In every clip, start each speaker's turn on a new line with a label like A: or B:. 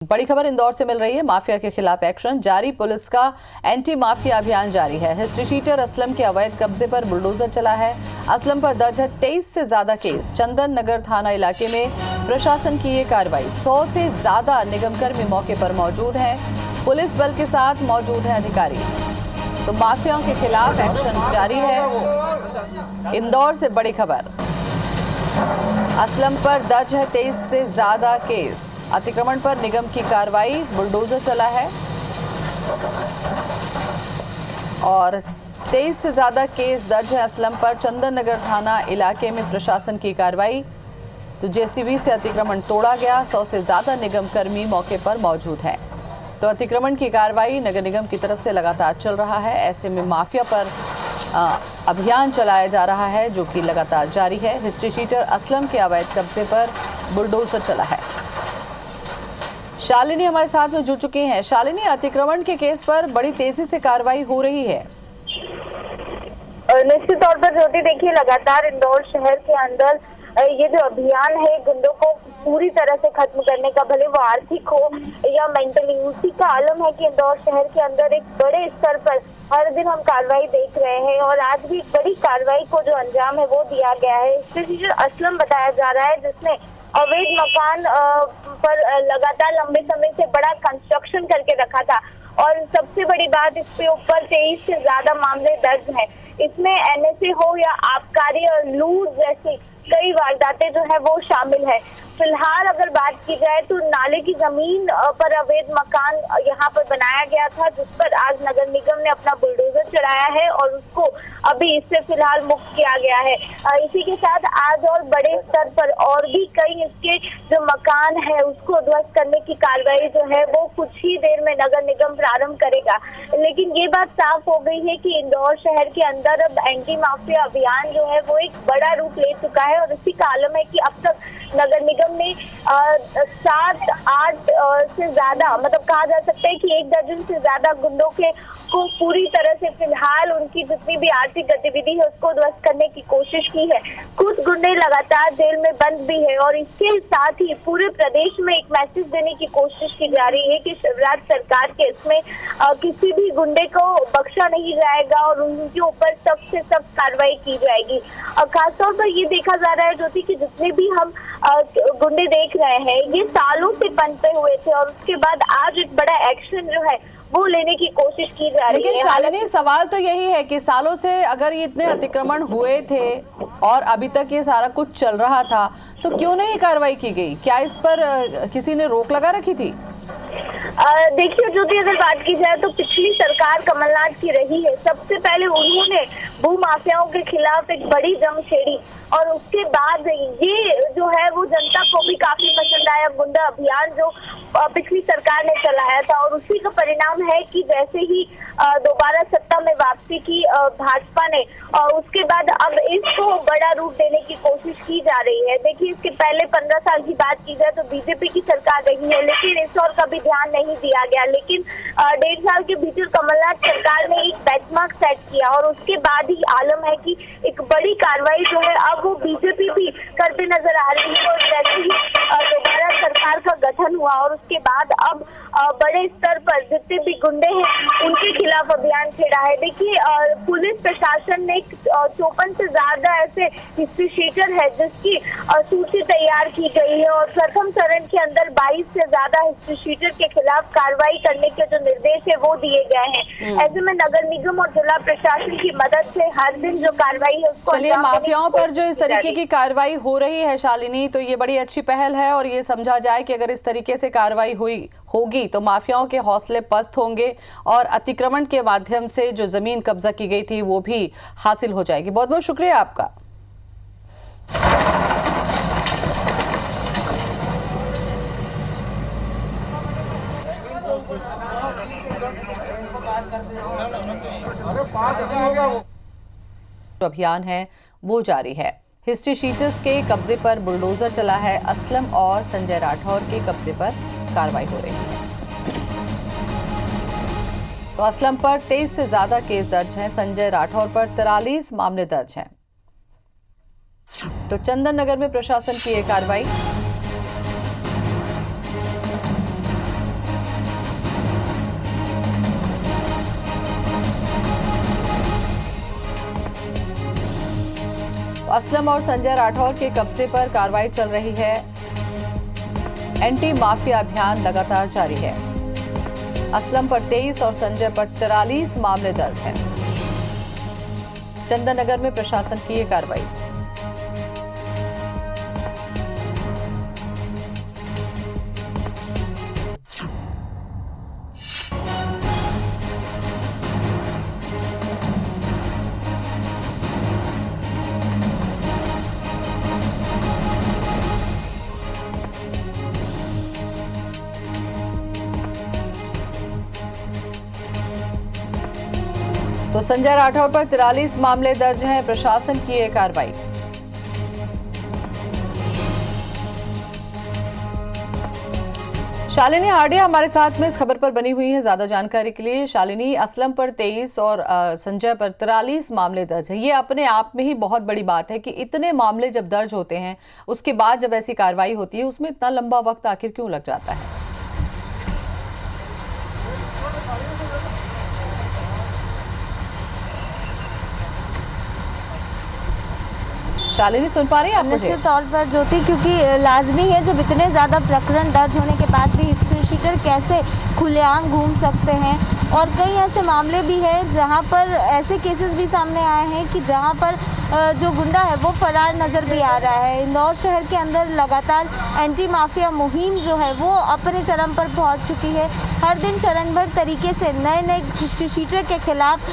A: बड़ी खबर इंदौर से मिल रही है। माफिया के खिलाफ एक्शन जारी, पुलिस का एंटी माफिया अभियान जारी है। हिस्ट्री शीटर असलम के अवैध कब्जे पर बुलडोजर चला है। असलम पर दर्ज है 23 से ज्यादा केस। चंदन नगर थाना इलाके में प्रशासन की ये कार्रवाई। 100 से ज्यादा निगमकर्मी मौके पर मौजूद हैं। पुलिस बल के साथ मौजूद हैं अधिकारी। तो माफियाओं के खिलाफ एक्शन जारी है। इंदौर से बड़ी खबर, असलम पर दर्ज है 23 से ज्यादा केस। अतिक्रमण पर निगम की कार्रवाई, बुलडोजर चला है और 23 से ज्यादा केस दर्ज है असलम पर। चंदन नगर थाना इलाके में प्रशासन की कार्रवाई। तो जेसीबी से अतिक्रमण तोड़ा गया। 100 से ज्यादा निगम कर्मी मौके पर मौजूद हैं। तो अतिक्रमण की कार्रवाई नगर निगम की तरफ से लगातार चल रहा है। ऐसे में माफिया पर अभियान चलाया जा रहा है जो कि लगातार जारी है। हिस्ट्री शीटर असलम के अवैध कब्जे पर बुलडोजर चला है। शालिनी हमारे साथ में जुड़ चुकी हैं। शालिनी, अतिक्रमण के केस पर बड़ी तेजी से कार्रवाई हो रही है।
B: निश्चित तौर पर ज्योति, देखिए लगातार इंदौर शहर के अंदर ये जो अभियान है गुंडों को पूरी तरह से खत्म करने का, भले वो आर्थिक हो या मेंटली, उसी का आलम है कि इंदौर शहर के अंदर एक बड़े स्तर पर हर दिन हम कार्रवाई देख रहे हैं और आज भी एक बड़ी कार्रवाई को जो अंजाम है वो दिया गया है। हिस्ट्री असलम बताया जा रहा है जिसने अवैध मकान पर लगातार लंबे समय से बड़ा कंस्ट्रक्शन करके रखा था और सबसे बड़ी बात, इसके ऊपर 23 से ज्यादा मामले दर्ज हैं। इसमें एनएसए हो या आबकारी और लूट जैसी कई वारदातें जो है वो शामिल है। फिलहाल अगर बात की जाए तो नाले की जमीन पर अवैध मकान यहाँ पर बनाया गया था जिस पर आज नगर निगम ने अपना बुलडोजर चढ़ाया है और उसको अभी इससे फिलहाल मुक्त किया गया है। इसी के साथ आज और बड़े स्तर पर और भी कई इसके जो मकान है उसको ध्वस्त करने की कार्रवाई जो है वो कुछ ही देर में नगर निगम प्रारंभ करेगा। लेकिन ये बात साफ हो गई है कि इंदौर शहर के अंदर अब एंटी माफिया अभियान जो है वो एक बड़ा रूप ले चुका है और इसी का आलम है कि अब तक नगर निगम ने 7-8 से ज्यादा, मतलब कहा जा सकता है कि 1 दर्जन से ज्यादा गुंडों को पूरी तरह से फिलहाल उनकी जितनी भी आर्थिक गतिविधि है उसको ध्वस्त करने की कोशिश की है। कुछ गुंडे लगातार जेल में बंद भी है और इसके साथ ही पूरे प्रदेश में एक मैसेज देने की कोशिश की जा रही है कि शिवराज सरकार के इसमें किसी भी गुंडे को बख्शा नहीं जाएगा और उनके ऊपर सख्त से सख्त कार्रवाई की जाएगी। खासतौर पर ये देखा जा रहा है ज्योति कि जितने भी हम गुंडे देख रहे हैं ये सालों से पनपे हुए थे और उसके बाद आज एक बड़ा एक्शन जो है वो लेने की कोशिश की जा रही है।
A: लेकिन शालिनी, सवाल तो यही है कि सालों से अगर ये इतने अतिक्रमण हुए थे और अभी तक ये सारा कुछ चल रहा था तो क्यों नहीं कार्रवाई की गई? क्या इस पर किसी ने रोक लगा रखी थी?
B: देखिए ज्योति, अगर बात की जाए तो पिछली सरकार कमलनाथ की रही है। सबसे पहले उन्होंने भू माफियाओं के खिलाफ एक बड़ी जंग छेड़ी और उसके बाद ये जो है वो जनता को भी काफी पसंद आया गुंडा अभियान जो पिछली सरकार ने चलाया था और उसी का परिणाम है कि जैसे ही दोबारा सत्ता में वापसी की भाजपा ने उसके बाद अब इसको बड़ा रूप देने की कोशिश की जा रही है। देखिए इसके पहले 15 साल की बात की जाए तो बीजेपी की सरकार रही है लेकिन इस और का भी ध्यान नहीं दिया गया। लेकिन 1.5 साल के भीतर कमलनाथ सरकार ने एक बेंचमार्क सेट किया और उसके बाद ही आलम है कि एक बड़ी कार्रवाई जो है अब वो बीजेपी भी करते नजर आ रही है और जैसे ही दोबारा सरकार का गठन हुआ और उसके बाद अब बड़े स्तर पर जितने भी गुंडे हैं उनके खिलाफ अभियान छेड़ा है। देखिए पुलिस प्रशासन ने 54 से ज्यादा ऐसे हिस्ट्री शीटर है जिसकी सूची तैयार की गई है और प्रथम चरण के अंदर 22 से ज्यादा हिस्ट्री शीटर के खिलाफ कार्रवाई करने के जो निर्देश है वो दिए गए हैं। ऐसे में नगर निगम और जिला प्रशासन की मदद से हर दिन जो कार्रवाई है उसको
A: चलिए, माफियाओं पर जो इस तरीके की कार्रवाई हो रही है शालिनी, तो ये बड़ी अच्छी पहल है और ये समझा जाए कि अगर इस तरीके से कार्रवाई होगी तो माफियाओं के हौसले पस्त होंगे और अतिक्रमण के माध्यम से जो जमीन कब्जा की गई थी वो भी हासिल हो जाएगी। बहुत बहुत शुक्रिया आपका। अभियान है वो जारी है। हिस्ट्री शीटर्स के कब्जे पर बुलडोजर चला है। असलम और संजय राठौर के कब्जे पर कार्रवाई हो रही है। तो असलम पर 23 से ज्यादा केस दर्ज हैं। संजय राठौर पर 43 मामले दर्ज हैं। तो चंदन नगर में प्रशासन की ये कार्रवाई। असलम और संजय राठौर के कब्जे पर कार्रवाई चल रही है। एंटी माफिया अभियान लगातार जारी है। असलम पर 23 और संजय पर 43 मामले दर्ज हैं। चंदन नगर में प्रशासन की ये कार्रवाई। तो संजय राठौर पर 43 मामले दर्ज हैं। प्रशासन की ये कार्रवाई। शालिनी हार्डिया हमारे साथ में इस खबर पर बनी हुई है ज्यादा जानकारी के लिए। शालिनी, असलम पर 23 और संजय पर 43 मामले दर्ज है। ये अपने आप में ही बहुत बड़ी बात है कि इतने मामले जब दर्ज होते हैं उसके बाद जब ऐसी कार्रवाई होती है उसमें इतना लंबा वक्त आखिर क्यों लग जाता है? शालिनी सुन पा रही है आप मुझे?
C: निश्चित तौर पर ज्योति, क्योंकि लाजमी है जब इतने ज़्यादा प्रकरण दर्ज होने के बाद भी हिस्ट्री शीटर कैसे खुलेआम घूम सकते हैं। और कई ऐसे मामले भी हैं जहां पर ऐसे केसेस भी सामने आए हैं कि जहां पर जो गुंडा है वो फरार नज़र भी आ रहा है। इंदौर शहर के अंदर लगातार एंटी माफिया मुहिम जो है वो अपने चरम पर पहुंच चुकी है। हर दिन चरणबद्ध तरीके से नए नए हिस्ट्री शीटर के खिलाफ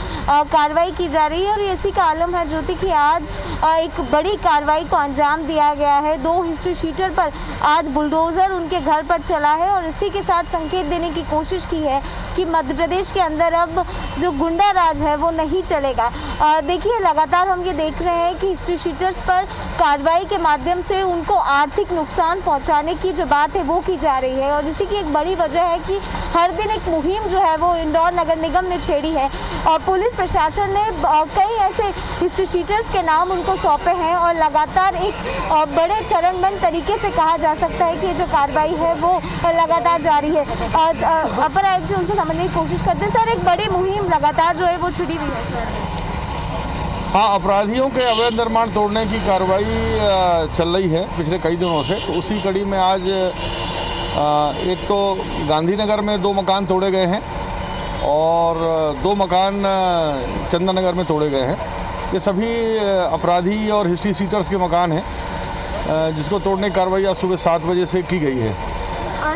C: कार्रवाई की जा रही है। और इसी का आलम है ज्योति कि आज एक बड़ी कार्रवाई को अंजाम दिया गया है। 2 हिस्ट्री शीटर पर आज बुलडोजर उनके घर पर चला है और इसी के साथ संकेत देने की कोशिश की है कि मध्य प्रदेश के अंदर अब जो गुंडा राज है वो नहीं चलेगा। देखिए, लगातार हम ये देख रहे हैं कि हिस्ट्री शीटर्स पर कार्रवाई के माध्यम से उनको आर्थिक नुकसान पहुंचाने की जो बात है वो की जा रही है। और इसी की एक बड़ी वजह है कि हर दिन एक मुहिम जो है वो इंदौर नगर निगम ने छेड़ी है और पुलिस प्रशासन ने कई ऐसे हिस्ट्री शीटर्स के नाम उनको सौंपे हैं। और लगातार एक बड़े चरणबद्ध तरीके से कहा जा सकता है कि ये जो कार्रवाई है वो लगातार जारी है। अपर आयुक्त उनसे समझने की कोशिश करते हैं। सर, एक बड़ी मुहिम लगातार जो है वो छिड़ी हुई है।
D: हाँ, अपराधियों के अवैध निर्माण तोड़ने की कार्रवाई चल रही है पिछले कई दिनों से। तो उसी कड़ी में आज एक तो गांधीनगर में 2 मकान तोड़े गए हैं और 2 मकान चंदन नगर में तोड़े गए हैं। ये सभी अपराधी और हिस्ट्री सीटर्स के मकान हैं जिसको तोड़ने की कार्रवाई आज सुबह 7 बजे से की गई है।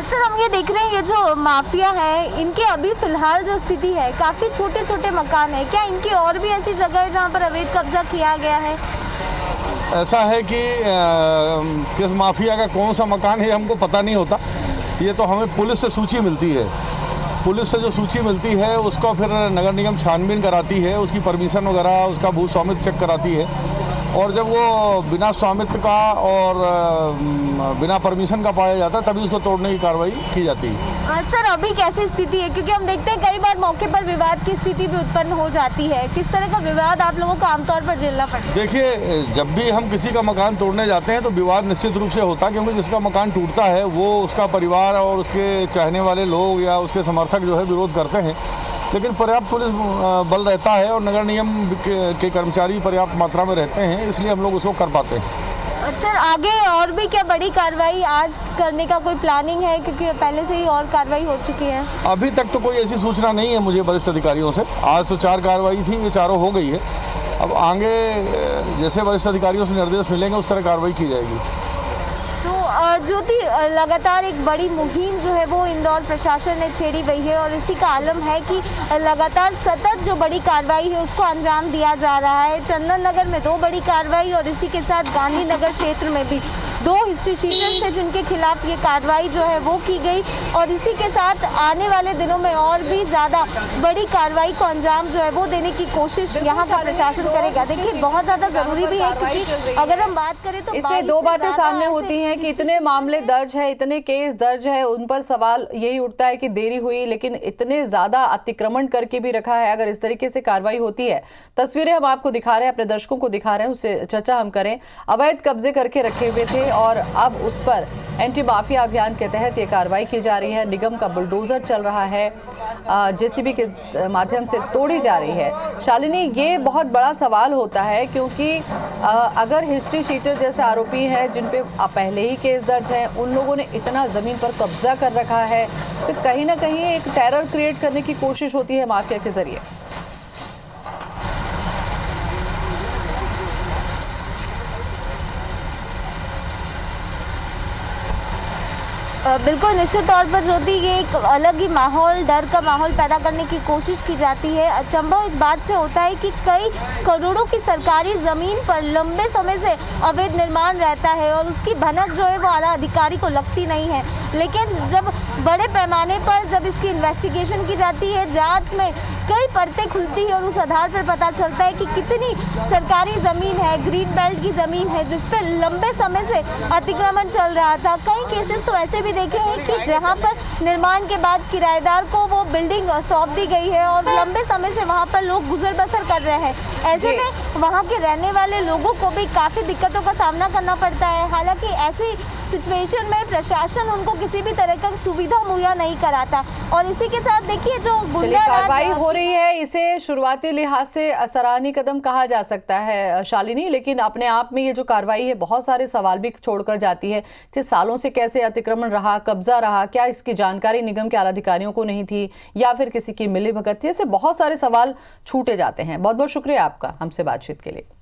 C: सर, हम ये देख रहे हैं ये जो माफिया है इनके अभी फिलहाल जो स्थिति है काफ़ी छोटे छोटे मकान है। क्या इनकी और भी ऐसी जगह है जहाँ पर अवैध कब्जा किया गया है?
D: ऐसा है कि किस माफिया का कौन सा मकान है हमको पता नहीं होता। ये तो हमें पुलिस से सूची मिलती है। पुलिस से जो सूची मिलती है उसको फिर नगर निगम छानबीन कराती है, उसकी परमिशन वगैरह, उसका भू स्वामित्व चेक कराती है। और जब वो बिना स्वामित्व का और बिना परमिशन का पाया जाता है तभी उसको तोड़ने की कार्रवाई की जाती है।
C: सर, अभी कैसी स्थिति है? क्योंकि हम देखते हैं कई बार मौके पर विवाद की स्थिति भी उत्पन्न हो जाती है। किस तरह का विवाद आप लोगों को आमतौर पर झेलना पड़ता है?
D: देखिए, जब भी हम किसी का मकान तोड़ने जाते हैं तो विवाद निश्चित रूप से होता है, क्योंकि जिसका मकान टूटता है वो उसका परिवार और उसके चाहने वाले लोग या उसके समर्थक जो है विरोध करते हैं। लेकिन पर्याप्त पुलिस बल रहता है और नगर निगम के कर्मचारी पर्याप्त मात्रा में रहते हैं, इसलिए हम लोग उसको कर पाते हैं।
C: सर, आगे और भी क्या बड़ी कार्रवाई आज करने का कोई प्लानिंग है? क्योंकि पहले से ही और कार्रवाई हो चुकी है।
D: अभी तक तो कोई ऐसी सूचना नहीं है मुझे वरिष्ठ अधिकारियों से। आज तो 4 कार्रवाई थी, ये चारों हो गई है। अब आगे जैसे वरिष्ठ अधिकारियों से निर्देश मिलेंगे उस तरह कार्रवाई की जाएगी।
C: ज्योति, लगातार एक बड़ी मुहिम जो है वो इंदौर प्रशासन ने छेड़ी हुई है और इसी का आलम है कि लगातार सतत जो बड़ी कार्रवाई है उसको अंजाम दिया जा रहा है। चंदन नगर में 2 बड़ी कार्रवाई और इसी के साथ गांधीनगर क्षेत्र में भी 2 हिस्ट्री शीटर्स हैं जिनके खिलाफ ये कार्रवाई जो है वो की गई। और इसी के साथ आने वाले दिनों में और भी ज़्यादा बड़ी कार्रवाई को अंजाम जो है वो देने की कोशिश यहाँ का प्रशासन करेगा। देखिए, बहुत ज़्यादा ज़रूरी भी है क्योंकि अगर हम बात करें तो
A: इससे 2 बातें सामने होती हैं कि इतने मामले दर्ज है, इतने केस दर्ज है, उन पर सवाल यही उठता है कि देरी हुई, लेकिन इतने ज्यादा अतिक्रमण करके भी रखा है। अगर इस तरीके से कार्रवाई होती है, तस्वीरें हम आपको दिखा रहे हैं, अपने दर्शकों को दिखा रहे हैं, उससे चर्चा हम करें। अवैध कब्जे करके रखे हुए थे और अब उस पर एंटी माफिया अभियान के तहत ये कार्रवाई की जा रही है। निगम का बुलडोजर चल रहा है, जेसीबी के माध्यम से तोड़ी जा रही है। शालिनी, ये बहुत बड़ा सवाल होता है क्योंकि अगर हिस्ट्री शीटर जैसे आरोपी हैं जिन पे पहले ही केस दर्ज है, उन लोगों ने इतना ज़मीन पर कब्जा कर रखा है, तो कहीं ना कहीं एक टेरर क्रिएट करने की कोशिश होती है माफिया के जरिए।
C: बिल्कुल, निश्चित तौर पर ज्योति, ये एक अलग ही माहौल, डर का माहौल पैदा करने की कोशिश की जाती है। अचंभा इस बात से होता है कि कई करोड़ों की सरकारी ज़मीन पर लंबे समय से अवैध निर्माण रहता है और उसकी भनक जो है वो आला अधिकारी को लगती नहीं है। लेकिन जब बड़े पैमाने पर जब इसकी इन्वेस्टिगेशन की जाती है, जांच में कई परतें खुलती है और उस आधार पर पता चलता है कि कितनी सरकारी ज़मीन है, ग्रीन बेल्ट की ज़मीन है जिस पर लंबे समय से अतिक्रमण चल रहा था। कई केसेस तो ऐसे भी देखे हैं कि जहां पर निर्माण के बाद किराएदार को वो बिल्डिंग सौंप दी गई है और लंबे समय से वहां पर लोग गुजर बसर कर रहे हैं। ऐसे में वहां के रहने वाले लोगों को भी काफ़ी दिक्कतों का सामना करना पड़ता है। हालांकि ऐसी सिचुएशन में प्रशासन उनको किसी भी तरह का सुविधा मुहैया नहीं कराता और इसी के साथ देखिए जो
A: कार्रवाई हो रही है, इसे शुरुआती लिहाज से सराहनीय कदम कहा जा सकता है शालिनी, लेकिन अपने आप में ये जो कार्रवाई है बहुत सारे सवाल भी छोड़कर जाती है कि सालों से कैसे अतिक्रमण रहा, कब्जा रहा, क्या इसकी जानकारी निगम के आला अधिकारियों को नहीं थी या फिर किसी की मिलीभगत थी। ऐसे बहुत सारे सवाल छूटे जाते हैं। बहुत बहुत शुक्रिया आपका हमसे बातचीत के लिए।